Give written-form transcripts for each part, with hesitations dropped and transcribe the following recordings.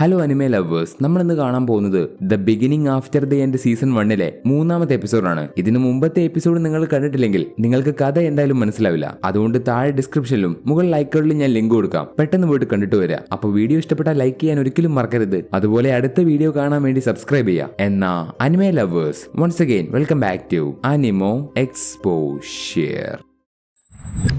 Hello anime lovers, നമ്മൾ ഇന്ന് കാണാൻ പോകുന്നത് the beginning after the end season 1 മൂന്നാമത്തെ എപ്പിസോഡാണ്. ഇതിന് മുമ്പത്തെ എപ്പിസോഡ് നിങ്ങൾ കണ്ടിട്ടില്ലെങ്കിൽ നിങ്ങൾക്ക് കഥ എന്തായാലും മനസ്സിലാവില്ല. അതുകൊണ്ട് താഴെ ഡിസ്ക്രിപ്ഷനിലും മുകളിൽ ഐക്കണിലും ഞാൻ ലിങ്ക് കൊടുക്കാം. പെട്ടെന്ന് പോയിട്ട് കണ്ടിട്ട് വരിക. അപ്പോൾ വീഡിയോ ഇഷ്ടപ്പെട്ടാൽ ലൈക്ക് ചെയ്യാൻ ഒരിക്കലും മറക്കരുത്. അതുപോലെ അടുത്ത വീഡിയോ കാണാൻ വേണ്ടി സബ്സ്ക്രൈബ് ചെയ്യുക. എന്നാ anime lovers, once again welcome back to anime exposure.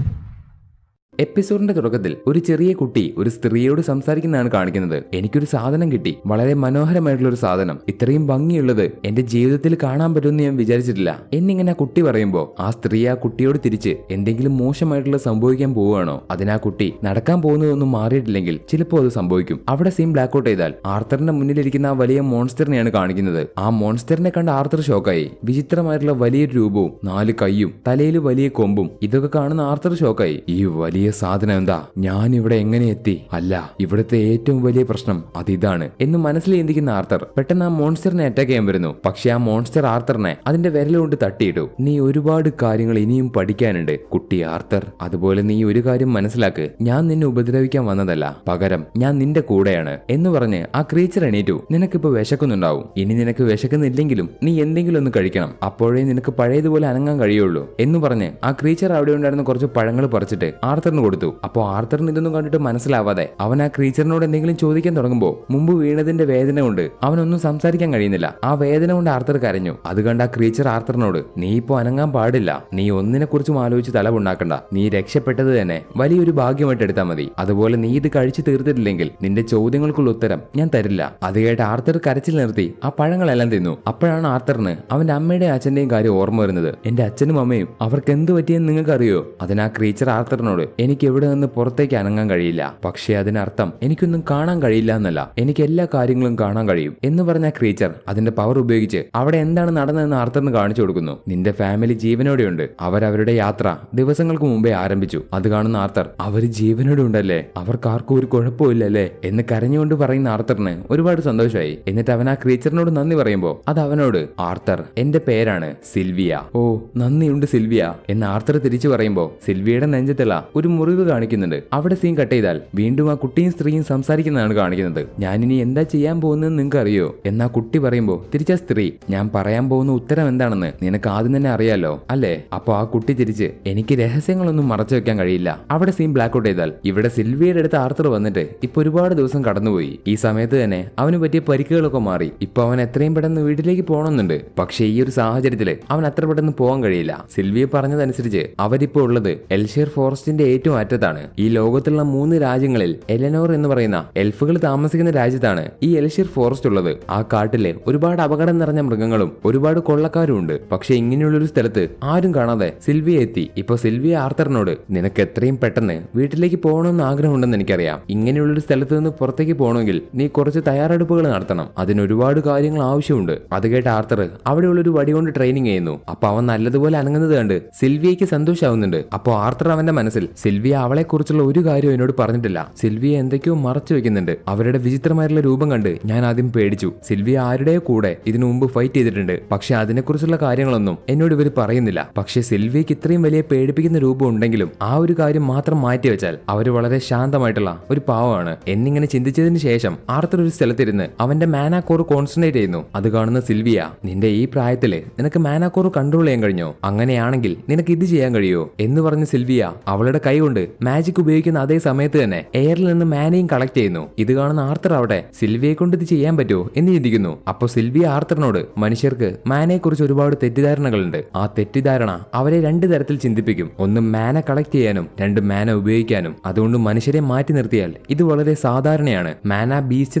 എപ്പിസോഡിന്റെ തുടക്കത്തിൽ ഒരു ചെറിയ കുട്ടി ഒരു സ്ത്രീയോട് സംസാരിക്കുന്നതാണ് കാണിക്കുന്നത്. എനിക്കൊരു സാധനം കിട്ടി, വളരെ മനോഹരമായിട്ടുള്ള ഒരു സാധനം, ഇത്രയും ഭംഗിയുള്ളത് എന്റെ ജീവിതത്തിൽ കാണാൻ പറ്റുമെന്ന് ഞാൻ വിചാരിച്ചിട്ടില്ല എന്നിങ്ങനെ ആ കുട്ടി പറയുമ്പോൾ ആ സ്ത്രീ ആ കുട്ടിയോട് തിരിച്ച് എന്തെങ്കിലും മോശമായിട്ടുള്ള സംഭവിക്കാൻ പോവുകയാണോ, അതിനാ കുട്ടി നടക്കാൻ പോകുന്നതൊന്നും മാറിയിട്ടില്ലെങ്കിൽ ചിലപ്പോൾ അത് സംഭവിക്കും. അവിടെ സീൻ ബ്ലാക്ക് ഔട്ട് ചെയ്താൽ ആർത്തറിന്റെ മുന്നിലിരിക്കുന്ന ആ വലിയ മോൺസ്റ്ററിനെയാണ് കാണിക്കുന്നത്. ആ മോൺസ്റ്ററിനെ കണ്ട് ആർത്തർ ഷോക്കായി. വിചിത്രമായിട്ടുള്ള വലിയൊരു രൂപവും 4 കൈയും തലയിൽ വലിയ കൊമ്പും ഇതൊക്കെ കാണുന്ന ആർത്തർ ഷോക്കായി. ഈ വലിയ സാധനം എന്താ, ഞാൻ ഇവിടെ എങ്ങനെ എത്തി? അല്ല, ഇവിടുത്തെ ഏറ്റവും വലിയ പ്രശ്നം അതിതാണ് എന്ന് മനസ്സിൽ ചിന്തിക്കുന്ന ആർത്തർ പെട്ടെന്ന് ആ മോൺസ്റ്ററിനെ അറ്റാക്ക് ചെയ്യാൻ വരുന്നു. പക്ഷെ ആ മോൺസ്റ്റർ ആർത്തറിനെ അതിന്റെ വിരലുകൊണ്ട് തട്ടിയിട്ടു. നീ ഒരുപാട് കാര്യങ്ങൾ ഇനിയും പഠിക്കാനുണ്ട് കുട്ടി ആർത്തർ. അതുപോലെ നീ ഒരു കാര്യം മനസ്സിലാക്ക്, ഞാൻ നിന്നെ ഉപദ്രവിക്കാൻ വന്നതല്ല, പകരം ഞാൻ നിന്റെ കൂടെയാണ് എന്ന് പറഞ്ഞ് ആ ക്രീച്ചർ എണീറ്റു. നിനക്കിപ്പോ വിശക്കുന്നുണ്ടാവും. ഇനി നിനക്ക് വിശക്കുന്നില്ലെങ്കിലും നീ എന്തെങ്കിലും ഒന്ന് കഴിക്കണം, അപ്പോഴേ നിനക്ക് പഴയതുപോലെ അനങ്ങാൻ കഴിയുള്ളൂ എന്ന് പറഞ്ഞ് ആ ക്രീച്ചർ അവിടെ ഉണ്ടായിരുന്ന കുറച്ച് പഴങ്ങൾ പറിച്ചിട്ട് ആർത്തറിന് കൊടുത്തു. അപ്പോൾ ആർത്തറിന് ഇതൊന്നും കണ്ടിട്ട് മനസ്സിലാവാതെ അവൻ ആ ക്രീച്ചറിനോട് എന്തെങ്കിലും ചോദിക്കാൻ തുടങ്ങുമ്പോൾ മുമ്പ് വീണതിന്റെ വേദന കൊണ്ട് അവനൊന്നും സംസാരിക്കാൻ കഴിയുന്നില്ല. ആ വേദന കൊണ്ട് ആർത്തർ കരഞ്ഞു. അത് കണ്ട ആ ക്രീച്ചർ ആർത്തറിനോട്, നീ ഇപ്പോ അനങ്ങാൻ പാടില്ല, നീ ഒന്നിനെ കുറിച്ചും ആലോചിച്ച് തലവുണ്ടാക്കണ്ട, നീ രക്ഷപ്പെട്ടത് തന്നെ വലിയൊരു ഭാഗ്യമായിട്ട് എടുത്താൽ മതി. അതുപോലെ നീ ഇത് കഴിച്ചു തീർത്തിട്ടില്ലെങ്കിൽ നിന്റെ ചോദ്യങ്ങൾക്കുള്ള ഉത്തരം ഞാൻ തരില്ല. അത് കേട്ട് ആർത്തർ കരച്ചിൽ നിർത്തി ആ പഴങ്ങളെല്ലാം തിന്നു. അപ്പോഴാണ് ആർത്തറിന് അവന്റെ അമ്മയുടെയും അച്ഛന്റെയും കാര്യം ഓർമ്മ വരുന്നത്. എന്റെ അച്ഛനും അമ്മയും അവർക്ക് എന്ത് പറ്റിയെന്ന് നിങ്ങൾക്ക് അറിയോ? അതിനാ ക്രീച്ചർ ആർത്തറിനോട്, എനിക്ക് എവിടെ നിന്ന് പുറത്തേക്ക് അനങ്ങാൻ കഴിയില്ല, പക്ഷേ അതിനർത്ഥം എനിക്കൊന്നും കാണാൻ കഴിയില്ല എന്നല്ല, എനിക്ക് എല്ലാ കാര്യങ്ങളും കാണാൻ കഴിയും എന്ന് പറഞ്ഞ ക്രീച്ചർ അതിന്റെ പവർ ഉപയോഗിച്ച് അവിടെ എന്താണ് നടന്നതെന്ന് ആർത്തറിന് കാണിച്ചു കൊടുക്കുന്നു. നിന്റെ ഫാമിലി ജീവനോടെയുണ്ട്, അവരവരുടെ യാത്ര ദിവസങ്ങൾക്ക് മുമ്പേ ആരംഭിച്ചു. അത് കാണുന്ന ആർത്തർ, അവര് ജീവനോടെ ഉണ്ടല്ലേ, അവർക്കാർക്കും ഒരു കുഴപ്പമില്ലല്ലേ എന്ന് കരഞ്ഞുകൊണ്ട് പറയുന്ന ആർത്തറിന് ഒരുപാട് സന്തോഷമായി. എന്നിട്ട് അവൻ ആ ക്രീച്ചറിനോട് നന്ദി പറയുമ്പോൾ അത് അവനോട്, ആർത്തർ എന്റെ പേരാണ് സിൽവിയ. ഓ നന്ദിയുണ്ട് സിൽവിയ എന്ന് ആർത്തർ തിരിച്ചു പറയുമ്പോൾ സിൽവിയയുടെ നെഞ്ചത്തുള്ള ഒരു മുറിവ് കാണിക്കുന്നുണ്ട്. അവിടെ സീൻ കട്ട് ചെയ്താൽ വീണ്ടും ആ കുട്ടിയും സ്ത്രീയും സംസാരിക്കുന്നതാണ് കാണിക്കുന്നത്. ഞാനിനി എന്താ ചെയ്യാൻ പോകുന്നതെന്ന് നിങ്ങൾക്ക് അറിയോ എന്നാ കുട്ടി പറയുമ്പോൾ തിരിച്ച സ്ത്രീ, ഞാൻ പറയാൻ പോകുന്ന ഉത്തരം എന്താണെന്ന് നിനക്ക് ആദ്യം തന്നെ അറിയാലോ അല്ലേ? അപ്പൊ ആ കുട്ടി തിരിച്ച്, എനിക്ക് രഹസ്യങ്ങളൊന്നും മറച്ചു വെക്കാൻ കഴിയില്ല. അവിടെ സീൻ ബ്ലാക്ക് ഔട്ട് ചെയ്താൽ ഇവിടെ സിൽവിയുടെ അടുത്ത് ആർത്തർ വന്നിട്ട് ഇപ്പൊ ഒരുപാട് ദിവസം കടന്നുപോയി. ഈ സമയത്ത് തന്നെ അവന് പറ്റിയ പരിക്കുകളൊക്കെ മാറി. ഇപ്പൊ അവൻ എത്രയും പെട്ടെന്ന് വീട്ടിലേക്ക് പോകണമെന്നുണ്ട്. പക്ഷെ ഈ ഒരു സാഹചര്യത്തിൽ അവൻ അത്ര പെട്ടെന്ന് പോകാൻ കഴിയില്ല. സിൽവിയ പറഞ്ഞതനുസരിച്ച് അവരിപ്പോ ഉള്ളത് എൽഷെയർ ഫോറസ്റ്റിന്റെ ഏറ്റവും അറ്റത്താണ്. ഈ ലോകത്തുള്ള 3 രാജ്യങ്ങളിൽ എലനോർ എന്ന് പറയുന്ന എൽഫുകൾ താമസിക്കുന്ന രാജ്യത്താണ് ഈ എൽഷെയർ ഫോറസ്റ്റ് ഉള്ളത്. ആ കാട്ടിലെ ഒരുപാട് അപകടം നിറഞ്ഞ മൃഗങ്ങളും ഒരുപാട് കൊള്ളക്കാരും ഉണ്ട്. പക്ഷെ ഇങ്ങനെയുള്ളൊരു സ്ഥലത്ത് ആരും കാണാതെ സിൽവിയ എത്തി. ഇപ്പൊ സിൽവിയ ആർത്തറിനോട്, നിനക്ക് എത്രയും പെട്ടെന്ന് വീട്ടിലേക്ക് പോകണമെന്ന് ആഗ്രഹമുണ്ടെന്ന് എനിക്കറിയാം. ഇങ്ങനെയുള്ളൊരു സ്ഥലത്ത് നിന്ന് പുറത്തേക്ക് പോകണമെങ്കിൽ നീ കുറച്ച് തയ്യാറെടുപ്പുകൾ നടത്തണം, അതിന് ഒരുപാട് കാര്യങ്ങൾ ആവശ്യമുണ്ട്. അത് കേട്ട ആർത്തർ അവിടെയുള്ളൊരു വടി കൊണ്ട് ട്രെയിനിങ് ചെയ്യുന്നു. അപ്പൊ അവൻ നല്ലതുപോലെ അനങ്ങുന്നത് കണ്ട് സിൽവിയയ്ക്ക് സന്തോഷാവുന്നുണ്ട്. അപ്പോൾ ആർത്തർ അവന്റെ മനസ്സിൽ, സിൽവിയ അവളെ കുറിച്ചുള്ള ഒരു കാര്യം എന്നോട് പറഞ്ഞിട്ടില്ല, സിൽവിയ എന്തൊക്കെയോ മറച്ചു വെക്കുന്നുണ്ട്. അവരുടെ വിചിത്രമായിട്ടുള്ള രൂപം കണ്ട് ഞാൻ ആദ്യം പേടിച്ചു. സിൽവിയ ആരുടെയോ കൂടെ ഇതിനു മുമ്പ് ഫൈറ്റ് ചെയ്തിട്ടുണ്ട്, പക്ഷെ അതിനെക്കുറിച്ചുള്ള കാര്യങ്ങളൊന്നും എന്നോട് ഇവർ പറയുന്നില്ല. പക്ഷെ സിൽവിയക്ക് ഇത്രയും വലിയ പേടിപ്പിക്കുന്ന രൂപം ഉണ്ടെങ്കിലും ആ ഒരു കാര്യം മാത്രം മാറ്റിവെച്ചാൽ അവര് വളരെ ശാന്തമായിട്ടുള്ള ഒരു പാവമാണ് എന്നിങ്ങനെ ചിന്തിച്ചതിന് ശേഷം ആർത്തർ ഒരു സ്ഥലത്തിരുന്ന് അവന്റെ മാനാക്കോർ കോൺസെൻട്രേറ്റ് ചെയ്യുന്നു. അത് കാണുന്ന സിൽവിയ, നിന്റെ ഈ പ്രായത്തില് നിനക്ക് മാനാക്കോർ കൺട്രോൾ ചെയ്യാൻ കഴിഞ്ഞോ? അങ്ങനെയാണെങ്കിൽ നിനക്ക് ഇത് ചെയ്യാൻ കഴിയോ എന്ന് പറഞ്ഞ് സിൽവിയ അവളുടെ കൈ കൊണ്ട് മാജിക് ഉപയോഗിക്കുന്ന അതേ സമയത്ത് തന്നെ എയറിൽ നിന്ന് മാനയും കളക്ട് ചെയ്യുന്നു. ഇത് കാണുന്ന ആർത്തർ അവിടെ സിൽവിയെ കൊണ്ട് ഇത് ചെയ്യാൻ പറ്റുമോ എന്ന് ചിന്തിക്കുന്നു. അപ്പൊ സിൽവിയ ആർത്തറിനോട്, മനുഷ്യർക്ക് മാനയെ കുറിച്ച് ഒരുപാട് തെറ്റിദ്ധാരണകളുണ്ട്. ആ തെറ്റിദ്ധാരണ അവരെ 2 തരത്തിൽ ചിന്തിപ്പിക്കും. ഒന്ന് മാന കളക്ട് ചെയ്യാനും 2 മാന ഉപയോഗിക്കാനും. അതുകൊണ്ട് മനുഷ്യരെ മാറ്റി നിർത്തിയാൽ ഇത് വളരെ സാധാരണയാണ്. മാന ബീസ്റ്റ്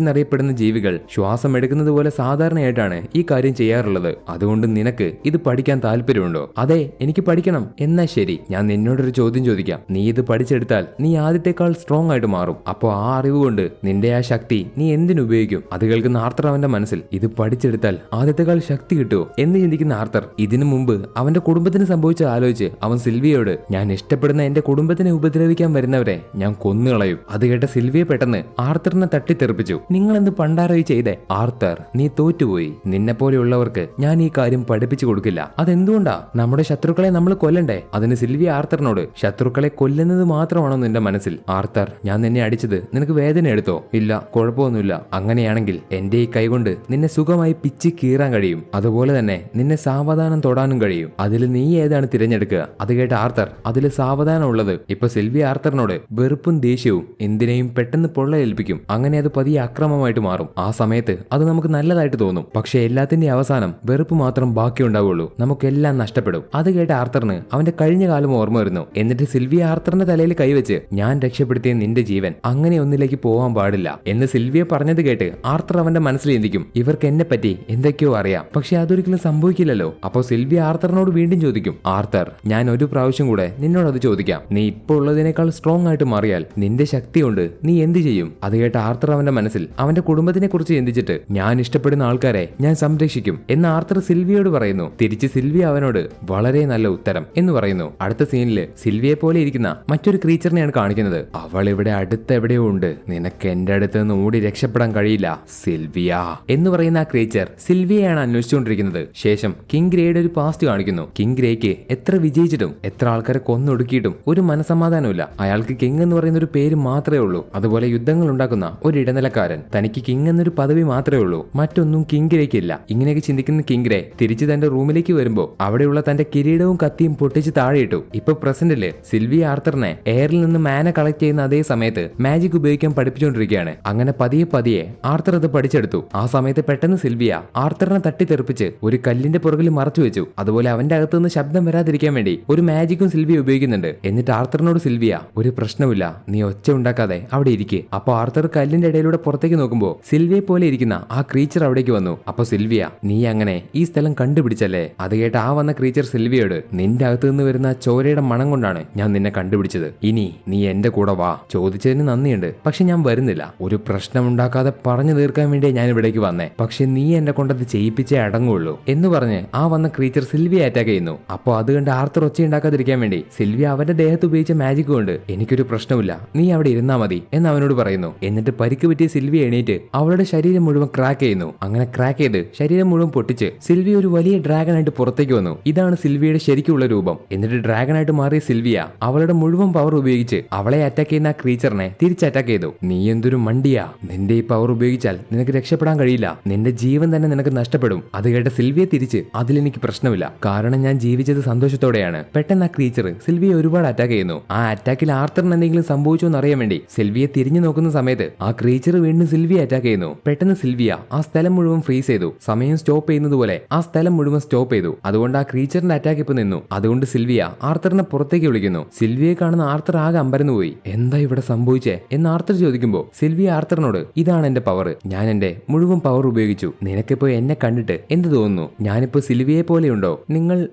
എന്നറിയപ്പെടുന്ന ജീവികൾ ശ്വാസം എടുക്കുന്നത് പോലെ സാധാരണയായിട്ടാണ് ഈ കാര്യം ചെയ്യാറുള്ളത്. അതുകൊണ്ട് നിനക്ക് ഇത് പഠിക്കാൻ താല്പര്യമുണ്ടോ? അതെ, എനിക്ക് പഠിക്കണം. എന്നാ ശരി, ഞാൻ നിന്നോടൊരു ചോദ്യം ചോദിക്കാം. നീ ഇത് പഠിച്ചെടുത്താൽ നീ ആദ്യത്തെക്കാൾ സ്ട്രോങ് ആയിട്ട് മാറും. അപ്പോൾ ആ അറിവ് കൊണ്ട് നിന്റെ ആ ശക്തി നീ എന്തിനുപയോഗിക്കും? അത് കേൾക്കുന്ന ആർത്തർ അവന്റെ മനസ്സിൽ, ഇത് പഠിച്ചെടുത്താൽ ആദ്യത്തെക്കാൾ ശക്തി കിട്ടുമോ എന്ന് ചിന്തിക്കുന്ന ആർത്തർ ഇതിനു മുമ്പ് അവന്റെ കുടുംബത്തിന് സംഭവിച്ച ആലോചിച്ച് അവൻ സിൽവിയയോട്, ഞാൻ ഇഷ്ടപ്പെടുന്ന എന്റെ കുടുംബത്തിനെ ഉപദ്രവിക്കാൻ വരുന്നവരെ ഞാൻ കൊന്നുകളയും. അത് കേട്ട സിൽവിയ പെട്ടെന്ന് ആർത്തറിനെ തട്ടിത്തെറിപ്പിച്ചു. നിങ്ങൾ എന്ത് പണ്ടാറായി ചെയ്തേ? ആർത്തർ, നീ തോറ്റുപോയി. നിന്നെ പോലെയുള്ളവർക്ക് ഞാൻ ഈ കാര്യം പഠിപ്പിച്ചു കൊടുക്കില്ല. അതെന്തുകൊണ്ടാ? നമ്മുടെ ശത്രുക്കളെ നമ്മൾ കൊല്ലണ്ടേ? അതിന് സിൽവിയ ആർത്തറിനോട്, ശത്രുക്കളെ കൊല്ലുന്ന കൊല്ലുന്നത് മാത്രമാണോ നിന്റെ മനസ്സിൽ? ആർത്തർ, ഞാൻ നിന്നെ അടിച്ചത് നിനക്ക് വേദന എടുത്തോ? ഇല്ല, കുഴപ്പമൊന്നുമില്ല. അങ്ങനെയാണെങ്കിൽ എന്റെ ഈ കൈകൊണ്ട് നിന്നെ സുഖമായി പിച്ച് കീറാൻ കഴിയും. അതുപോലെ തന്നെ നിന്നെ സാവധാനം തൊടാനും കഴിയും. അതിൽ നീ ഏതാണ് തിരഞ്ഞെടുക്കുക? അത് കേട്ട ആർത്തർ, അതിൽ സാവധാനം ഉള്ളത്. ഇപ്പൊ സിൽവി ആർത്തറിനോട് വെറുപ്പും ദേഷ്യവും എന്തിനേയും പെട്ടെന്ന് പൊള്ളയേൽപ്പിക്കും. അങ്ങനെ അത് പതിയെ അക്രമമായിട്ട് മാറും. ആ സമയത്ത് അത് നമുക്ക് നല്ലതായിട്ട് തോന്നും. പക്ഷെ എല്ലാത്തിന്റെ അവസാനം വെറുപ്പ് മാത്രം ബാക്കിയുണ്ടാവുള്ളൂ. നമുക്കെല്ലാം നഷ്ടപ്പെടും. അത് കേട്ട ആർത്തറിന് അവന്റെ കഴിഞ്ഞ കാലം ഓർമ്മ വരുന്നു. എന്നിട്ട് സിൽവി ആർത്തറിന്റെ തലയിൽ കൈവച്ച്, ഞാൻ രക്ഷപ്പെടുത്തിയ നിന്റെ ജീവൻ അങ്ങനെ ഒന്നിലേക്ക് പോവാൻ പാടില്ല എന്ന് സിൽവിയെ പറഞ്ഞത് കേട്ട് ആർത്തർ അവന്റെ മനസ്സിൽ ചിന്തിക്കും, ഇവർക്ക് എന്നെ പറ്റി എന്തൊക്കെയോ അറിയാം, പക്ഷെ അതൊരിക്കലും സംഭവിക്കില്ലല്ലോ. അപ്പോൾ സിൽവി ആർത്തറിനോട് വീണ്ടും ചോദിക്കും, ആർത്തർ, ഞാൻ ഒരു പ്രാവശ്യം കൂടെ നിന്നോട് അത് ചോദിക്കാം. നീ ഇപ്പോൾ ഉള്ളതിനേക്കാൾ സ്ട്രോങ് ആയിട്ട് മാറിയാൽ നിന്റെ ശക്തി കൊണ്ട് നീ എന്ത് ചെയ്യും? അത് കേട്ട ആർത്തർ അവന്റെ മനസ്സിൽ അവന്റെ കുടുംബത്തിനെ കുറിച്ച് ചിന്തിച്ചിട്ട്, ഞാൻ ഇഷ്ടപ്പെടുന്ന ആൾക്കാരെ ഞാൻ സംരക്ഷിക്കും എന്ന് ആർത്തർ സിൽവിയോട് പറയുന്നു. തിരിച്ച് സിൽവി അവനോട് വളരെ നല്ല ഉത്തരം എന്ന് പറയുന്നു. അടുത്ത സീനില് സിൽവിയെ പോലെ ഇരിക്കുന്ന മറ്റൊരു ക്രീച്ചറിനെയാണ് കാണിക്കുന്നത്. അവൾ ഇവിടെ അടുത്ത് എവിടെയോ ഉണ്ട്. നിനക്ക് എന്റെ അടുത്ത് നിന്ന് ഓടി രക്ഷപ്പെടാൻ കഴിയില്ല സിൽവിയ എന്ന് പറയുന്ന ആ ക്രീച്ചർ സിൽവിയയാണ് അന്വേഷിച്ചുകൊണ്ടിരിക്കുന്നത്. ശേഷം കിങ് ഗ്രേയുടെ ഒരു പാസ്റ്റ് കാണിക്കുന്നു. കിങ് ഗ്രേക്ക് എത്ര വിജയിച്ചിട്ടും എത്ര ആൾക്കാരെ കൊന്നൊടുക്കിയിട്ടും ഒരു മനസമാധാനമില്ല. അയാൾക്ക് കിങ് എന്ന് പറയുന്ന ഒരു പേര് മാത്രമേ ഉള്ളൂ. അതുപോലെ യുദ്ധങ്ങൾ ഉണ്ടാക്കുന്ന ഒരു ഇടനിലക്കാരൻ. തനിക്ക് കിങ് എന്നൊരു പദവി മാത്രമേ ഉള്ളൂ, മറ്റൊന്നും കിങ് ഗ്രേക്ക് ഇല്ല. ഇങ്ങനെയൊക്കെ ചിന്തിക്കുന്ന കിങ് ഗ്രേ തിരിച്ച് തന്റെ റൂമിലേക്ക് വരുമ്പോൾ അവിടെയുള്ള തന്റെ കിരീടവും കത്തിയും പൊട്ടിച്ച് താഴെയിട്ടു. ഇപ്പൊ പ്രസന്റില് സിൽവി ആർത്തറിനെ എയറിൽ നിന്ന് മാന കളക്ട് ചെയ്യുന്ന അതേ സമയത്ത് മാജിക് ഉപയോഗിക്കാൻ പഠിപ്പിച്ചുകൊണ്ടിരിക്കുകയാണ്. അങ്ങനെ പതിയെ പതിയെ ആർത്തർ അത് പഠിച്ചെടുത്തു. ആ സമയത്ത് പെട്ടെന്ന് സിൽവിയ ആർത്തറിനെ തട്ടിത്തെറിപ്പിച്ച് ഒരു കല്ലിന്റെ പുറകിൽ മറച്ചു വെച്ചു. അതുപോലെ അവന്റെ അകത്തുനിന്ന് ശബ്ദം വരാതിരിക്കാൻ വേണ്ടി ഒരു മാജിക്കും സിൽവിയ ഉപയോഗിക്കുന്നുണ്ട്. എന്നിട്ട് ആർത്തറിനോട് സിൽവിയ, ഒരു പ്രശ്നമില്ല, നീ ഒച്ച ഉണ്ടാക്കാതെ അവിടെ ഇരിക്കെ. അപ്പൊ ആർത്തർ കല്ലിന്റെ ഇടയിലൂടെ പുറത്തേക്ക് നോക്കുമ്പോൾ സിൽവിയെ പോലെ ഇരിക്കുന്ന ആ ക്രീച്ചർ അവിടേക്ക് വന്നു. അപ്പൊ സിൽവിയ, നീ അങ്ങനെ ഈ സ്ഥലം കണ്ടുപിടിച്ചല്ലേ? അത് കേട്ട് ആ വന്ന ക്രീച്ചർ സിൽവിയോട്, നിന്റെ അകത്തു നിന്ന് വരുന്ന ചോരയുടെ മണം കൊണ്ടാണ് ഞാൻ നിന്നെ കണ്ടുപിടിച്ചത്. ഇനി നീ എന്റെ കൂടെ വാ. ചോദിച്ചതിന് നന്ദിയുണ്ട്, പക്ഷെ ഞാൻ വരുന്നില്ല. ഒരു പ്രശ്നം ഉണ്ടാക്കാതെ പറഞ്ഞു തീർക്കാൻ വേണ്ടി ഞാൻ ഇവിടേക്ക് വന്നേ. പക്ഷെ നീ എന്നെ കൊണ്ടത് ചെയ്യിപ്പിച്ചേ അടങ്ങുള്ളൂ എന്ന് പറഞ്ഞ് ആ വന്ന ക്രീച്ചർ സിൽവിയെ അറ്റാക്ക് ചെയ്യുന്നു. അപ്പോൾ അത് കണ്ട് ആർത്തർ ഒച്ച ഉണ്ടാക്കാതിരിക്കാൻ വേണ്ടി സിൽവിയ അവന്റെ ദേഹത്ത് ഉപയോഗിച്ച മാജിക് കൊണ്ട്, എനിക്കൊരു പ്രശ്നമില്ല, നീ അവിടെ ഇരുന്നാ മതി എന്ന് അവനോട് പറയുന്നു. എന്നിട്ട് പരിക്ക് പറ്റിയ സിൽവിയ എണീറ്റ് അവളുടെ ശരീരം മുഴുവൻ ക്രാക്ക് ചെയ്യുന്നു. അങ്ങനെ ക്രാക്ക് ചെയ്ത് ശരീരം മുഴുവൻ പൊട്ടിച്ച് സിൽവിയ ഒരു വലിയ ഡ്രാഗൺ ആയിട്ട് പുറത്തേക്ക് വന്നു. ഇതാണ് സിൽവിയയുടെ ശരിക്കുള്ള രൂപം. എന്നിട്ട് ഡ്രാഗൺ ആയിട്ട് മാറിയ സിൽവിയ അവളുടെ മുഴുവൻ പവർ ഉപയോഗിച്ച് അവളെ അറ്റാക്ക് ചെയ്യുന്ന ആ ക്രീച്ചറിനെ തിരിച്ച് അറ്റാക്ക് ചെയ്തു. നീ എന്തൊരു മണ്ടിയാ, നിന്റെ ഈ പവർ ഉപയോഗിച്ചാൽ നിനക്ക് രക്ഷപ്പെടാൻ കഴിയില്ല, നിന്റെ ജീവൻ തന്നെ നിനക്ക് നഷ്ടപ്പെടും. അത് കേട്ട സിൽവിയെ തിരിച്ച്, അതിലെനിക്ക് പ്രശ്നമില്ല, കാരണം ഞാൻ ജീവിച്ചത് സന്തോഷത്തോടെയാണ്. പെട്ടെന്ന് ആ ക്രീച്ചർ സിൽവിയെ ഒരുപാട് അറ്റാക്ക് ചെയ്യുന്നു. ആ അറ്റാക്കിൽ ആർത്തറിന് എന്തെങ്കിലും സംഭവിച്ചോ എന്ന് അറിയാൻ വേണ്ടി സിൽവിയെ തിരിഞ്ഞു നോക്കുന്ന സമയത്ത് ആ ക്രീച്ചർ വീണ്ടും സിൽവിയെ അറ്റാക്ക് ചെയ്യുന്നു. പെട്ടെന്ന് സിൽവിയ ആ സ്ഥലം മുഴുവൻ ഫ്രീസ് ചെയ്തു. സമയം സ്റ്റോപ്പ് ചെയ്യുന്നത് പോലെ ആ സ്ഥലം മുഴുവൻ സ്റ്റോപ്പ് ചെയ്തു. അതുകൊണ്ട് ആ ക്രീച്ചറിന്റെ അറ്റാക്ക് ഇപ്പൊ നിന്നു. അതുകൊണ്ട് സിൽവിയ ആർത്തറിനെ പുറത്തേക്ക് വിളിക്കുന്നു. സിൽവിയെ കാണുന്ന ആർത്തർ ആകെ അമ്പരന്നു പോയി. എന്താ ഇവിടെ സംഭവിച്ചേ എന്ന് ആർത്തർ ചോദിക്കുമ്പോൾ സിൽവിയ ആർത്തറിനോട്, ഇതാണ് എന്റെ പവർ, ഞാൻ എന്റെ മുഴുവൻ പവർ ഉപയോഗിച്ചു. നിനക്കിപ്പോ എന്നെ കണ്ടിട്ട് എന്ത് തോന്നുന്നു? ഞാനിപ്പോ സിൽവിയെ പോലെയുണ്ടോ?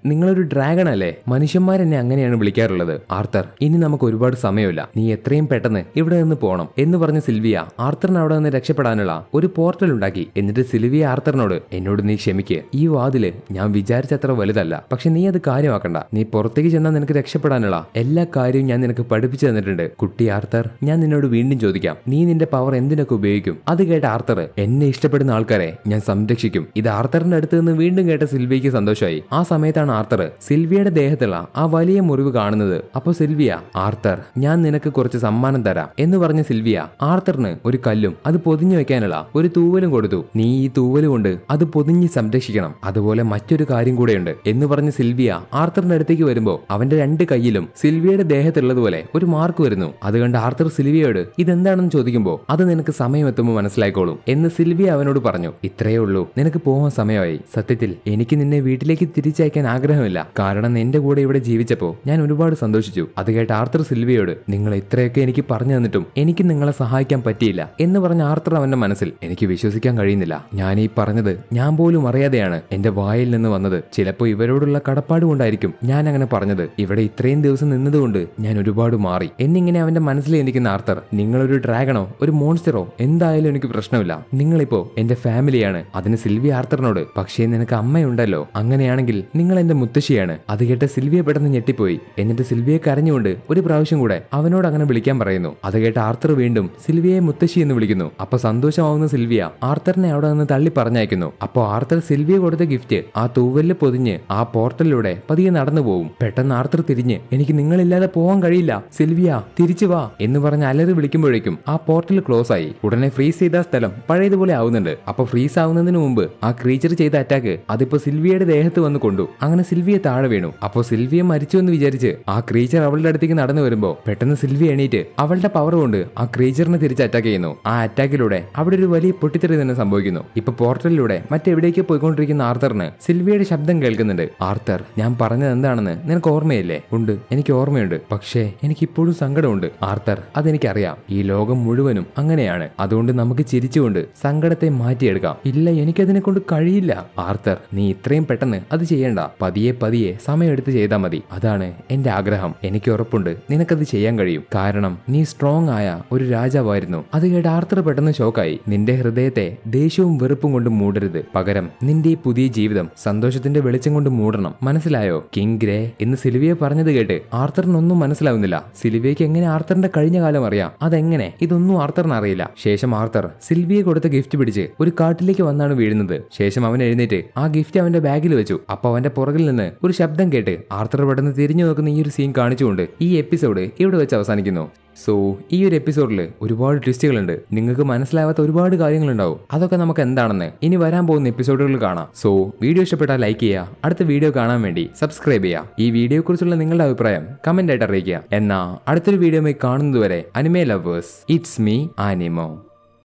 നിങ്ങളൊരു ഡ്രാഗൺ അല്ലേ? മനുഷ്യന്മാരെന്നെ അങ്ങനെയാണ് വിളിക്കാറുള്ളത്. ആർത്തർ, ഇനി നമുക്ക് ഒരുപാട് സമയമില്ല, നീ എത്രയും പെട്ടെന്ന് ഇവിടെ നിന്ന് പോകണം എന്ന് പറഞ്ഞ സിൽവിയ ആർത്തറിന് അവിടെ നിന്ന് രക്ഷപ്പെടാനുള്ള ഒരു പോർട്ടൽ ഉണ്ടാക്കി. എന്നിട്ട് സിൽവിയ ആർത്തറിനോട്, എന്നോട് നീ ക്ഷമിക്ക്, ഈ വാതില് ഞാൻ വിചാരിച്ചത്ര വലുതല്ല, പക്ഷെ നീ അത് കാര്യമാക്കണ്ട. നീ പുറത്തേക്ക് ചെന്നാൽ നിനക്ക് രക്ഷപ്പെടാനുള്ള എല്ലാ കാര്യവും ഞാൻ നിനക്ക് പഠിപ്പിച്ചു തന്നിട്ടുണ്ട്. കുട്ടി ആർത്തർ, ഞാൻ നിന്നോട് വീണ്ടും ചോദിക്കാം, നീ നിന്റെ പവർ എന്തിനൊക്കെ ഉപയോഗിക്കും? അത് കേട്ട ആർത്തർ, എന്നെ ഇഷ്ടപ്പെടുന്ന ആൾക്കാരെ ഞാൻ സംരക്ഷിക്കും. ഇത് ആർത്തറിന്റെ അടുത്ത് നിന്ന് വീണ്ടും കേട്ട സിൽവിയക്ക് സന്തോഷമായി. ആ സമയത്താണ് ആർത്തർ സിൽവിയയുടെ ദേഹത്തുള്ള ആ വലിയ മുറിവ് കാണുന്നത്. അപ്പൊ സിൽവിയ, ആർത്തർ, ഞാൻ നിനക്ക് കുറച്ച് സമ്മാനം തരാം എന്ന് പറഞ്ഞ സിൽവിയ ആർത്തറിന് ഒരു കല്ലും അത് പൊതിഞ്ഞു വെക്കാനുള്ള ഒരു തൂവലും കൊടുത്തു. നീ ഈ തൂവല് കൊണ്ട് അത് പൊതിഞ്ഞ് സംരക്ഷിക്കണം. അതുപോലെ മറ്റൊരു കാര്യം കൂടെയുണ്ട് എന്ന് പറഞ്ഞ് സിൽവിയ ആർത്തറിന്റെ അടുത്തേക്ക് വരുമ്പോൾ അവന്റെ രണ്ട് കൈയിലും സിൽവിയയുടെ ദേഹത്തുള്ളതുപോലെ ഒരു മാർക്ക് വരുന്നു. അത് കണ്ട് ആർത്തർ സിൽവിയയോട് ഇതെന്താണെന്ന് ചോദിക്കുമ്പോൾ, അത് നിനക്ക് സമയം എത്തുമ്പോൾ മനസ്സിലായിക്കോളും എന്ന് സിൽവിയ അവനോട് പറഞ്ഞു. ഇത്രയേ ഉള്ളൂ, നിനക്ക് പോകാൻ സമയമായി. സത്യത്തിൽ എനിക്ക് നിന്നെ വീട്ടിലേക്ക് തിരിച്ചയക്കാൻ ആഗ്രഹമില്ല, കാരണം നിന്റെ കൂടെ ഇവിടെ ജീവിച്ചപ്പോൾ ഞാൻ ഒരുപാട് സന്തോഷിച്ചു. അത് കേട്ട് ആർത്തർ സിൽവിയോട്, നിങ്ങൾ ഇത്രയൊക്കെ എനിക്ക് പറഞ്ഞു തന്നിട്ടും എനിക്ക് നിങ്ങളെ സഹായിക്കാൻ പറ്റിയില്ല എന്ന് പറഞ്ഞ ആർത്തർ അവന്റെ മനസ്സിൽ, എനിക്ക് വിശ്വസിക്കാൻ കഴിയുന്നില്ല, ഞാൻ ഈ പറഞ്ഞത് ഞാൻ പോലും അറിയാതെയാണ് എന്റെ വായിൽ നിന്ന് വന്നത്. ചിലപ്പോ ഇവരോടുള്ള കടപ്പാട് കൊണ്ടായിരിക്കും ഞാൻ അങ്ങനെ പറഞ്ഞത്. ഇവിടെ ഇത്രയും ദിവസം നിന്നതുകൊണ്ട് ഞാൻ ഒരുപാട് മാറി എന്നിങ്ങനെ അവന്റെ മനസ്സിൽ എനിക്കുന്ന ആർത്തർ, നിങ്ങളൊരു ഡ്രാഗണോ ഒരു മോൺസ്റ്ററോ എന്തായാലും എനിക്ക് പ്രശ്നമില്ല, നിങ്ങളിപ്പോ എന്റെ ഫാമിലിയാണ്. അതിന് സിൽവിയ ആർത്തറിനോട്, പക്ഷേ നിനക്ക് അമ്മയുണ്ടല്ലോ, അങ്ങനെയാണെങ്കിൽ നിങ്ങൾ എന്റെ മുത്തശ്ശിയാണ്. അത് കേട്ട് സിൽവിയ പെട്ടെന്ന് ഞെട്ടിപ്പോയി. എന്നിട്ട് സിൽവിയെ കരഞ്ഞുകൊണ്ട് ഒരു പ്രാവശ്യം കൂടെ അവനോട് അങ്ങനെ വിളിക്കാൻ പറയുന്നു. അത് കേട്ട് ആർത്തർ വീണ്ടും സിൽവിയെ മുത്തശ്ശി എന്ന് വിളിക്കുന്നു. അപ്പൊ സന്തോഷമാവുന്ന സിൽവിയ ആർത്തറിനെ അവിടെ നിന്ന് തള്ളി പറഞ്ഞയക്കുന്നു. അപ്പൊ ആർത്തർ സിൽവിയ കൊടുത്ത ഗിഫ്റ്റ് ആ തൂവലിൽ പൊതിഞ്ഞ് ആ പോർട്ടലിലൂടെ പതിയെ നടന്നു പോകും. പെട്ടെന്ന് ആർത്തർ തിരിഞ്ഞ്, എനിക്ക് നിങ്ങളില്ലാതെ പോകാൻ കഴിയില്ല, സിൽവിയ തിരിച്ചു വാ എന്ന് പറഞ്ഞ് അലറി വിളിക്കുമ്പോഴേക്കും ആ പോർട്ടൽ ക്ലോസ് ആയി. ഉടനെ ഫ്രീസ് ചെയ്ത സ്ഥലം പഴയതുപോലെ ആവുന്നുണ്ട്. അപ്പൊ ഫ്രീസ് ആവുന്നതിന് മുമ്പ് ആ ക്രീച്ചർ ചെയ്ത അറ്റാക്ക് അതിപ്പോ സിൽവിയയുടെ ദേഹത്ത് വന്ന് കൊണ്ടു. അങ്ങനെ സിൽവിയ താഴെ വീണു. അപ്പോ സിൽവിയ മരിച്ചു എന്ന് വിചാരിച്ച് ആ ക്രീച്ചർ അവളുടെ അടുത്തേക്ക് നടന്നു വരുമ്പോ പെട്ടെന്ന് സിൽവിയ എണീറ്റ് അവളുടെ പവർ കൊണ്ട് ആ ക്രീച്ചറിനെ തിരിച്ച് അറ്റാക്ക് ചെയ്യുന്നു. ആ അറ്റാക്കിലൂടെ അവിടെ ഒരു വലിയ പൊട്ടിത്തെറി തന്നെ സംഭവിക്കുന്നു. ഇപ്പൊ പോർട്ടലിലൂടെ മറ്റെവിടേക്ക് പോയിക്കൊണ്ടിരിക്കുന്ന ആർത്തറിന് സിൽവിയയുടെ ശബ്ദം കേൾക്കുന്നുണ്ട്. ആർത്തർ, ഞാൻ പറഞ്ഞത് എന്താണെന്ന് നിനക്ക് ഓർമ്മയില്ലേ? ഉണ്ട്, എനിക്ക് ഓർമ്മയുണ്ട്. പക്ഷേ എനിക്ക് ഇപ്പോഴും സങ്കടമുണ്ട് ആർത്തർ, അതെനിക്കറിയാം. ഈ ലോകം മുഴുവനും അങ്ങനെയാണ്. അതുകൊണ്ട് നമുക്ക് ചിരിച്ചുകൊണ്ട് സങ്കടത്തെ മാറ്റിയെടുക്കാം. ഇല്ല, എനിക്കതിനെ കൊണ്ട് കഴിയില്ല. ആർത്തർ, നീ ഇത്രയും പെട്ടെന്ന് അത് ചെയ്യണ്ട. പതിയെ പതിയെ സമയമെടുത്ത് ചെയ്താൽ മതി. അതാണ് എന്റെ ആഗ്രഹം. എനിക്ക് ഉറപ്പുണ്ട് നിനക്കത് ചെയ്യാൻ കഴിയും. കാരണം നീ സ്ട്രോങ് ആയ ഒരു രാജാവായിരുന്നു. അത് കേട്ട് ആർത്തർ പെട്ടെന്ന് ഷോക്കായി. നിന്റെ ഹൃദയത്തെ ദേഷ്യവും വെറുപ്പും കൊണ്ട് മൂടരുത്. പകരം നിന്റെ ഈ പുതിയ ജീവിതം സന്തോഷത്തിന്റെ വെളിച്ചം കൊണ്ട് മൂടണം. മനസ്സിലായോ? കിങ് ഗ്രേ എന്ന് സിൽവിയ പറഞ്ഞത് കേട്ട് ആർത്തറിനൊന്നും മനസ്സിലാവുന്നില്ല. സിൽവിയയ്ക്ക് എങ്ങനെ ആർത്തറിന്റെ കഴിഞ്ഞ കാലം അറിയാം? അതെങ്ങനെ? ഇതൊന്നും ആർത്തറിന് അറിയില്ല. ശേഷം ആർത്തർ സിൽവിയെ കൊടുത്ത ഗിഫ്റ്റ് പിടിച്ച് ഒരു കാട്ടിലേക്ക് വന്നാണ് വീഴുന്നത്. ശേഷം അവൻ എഴുന്നേറ്റ് ആ ഗിഫ്റ്റ് അവന്റെ ബാഗിൽ വെച്ചു. അപ്പൊ അവന്റെ പുറകിൽ നിന്ന് ഒരു ശബ്ദം കേട്ട് ആർത്തർ പെട്ടെന്ന് തിരിഞ്ഞു നോക്കുന്ന ഈ ഒരു സീൻ കാണിച്ചുകൊണ്ട് ഈ എപ്പിസോഡ് ഇവിടെ വെച്ച് അവസാനിക്കുന്നു. സോ ഈ ഒരു എപ്പിസോഡിൽ ഒരുപാട് ട്വിസ്റ്റുകളുണ്ട്. നിങ്ങൾക്ക് മനസ്സിലാവാത്ത ഒരുപാട് കാര്യങ്ങളുണ്ടാവും. അതൊക്കെ നമുക്ക് എന്താണെന്ന് ഇനി വരാൻ പോകുന്ന എപ്പിസോഡുകളിൽ കാണാം. സോ വീഡിയോ ഇഷ്ടപ്പെട്ടാൽ ലൈക്ക് ചെയ്യുക. അടുത്ത വീഡിയോ കാണാൻ വേണ്ടി സബ്സ്ക്രൈബ് ചെയ്യുക. ഈ വീഡിയോയെ കുറിച്ചുള്ള നിങ്ങളുടെ അഭിപ്രായം കമന്റ് ആയിട്ട് അറിയിക്കുക. എന്നാ അടുത്തൊരു വീഡിയോയുമായി കാണുന്നതുവരെ അനിമേ ലവേഴ്സ്, ഇറ്റ്സ് മീ ആനിമോ.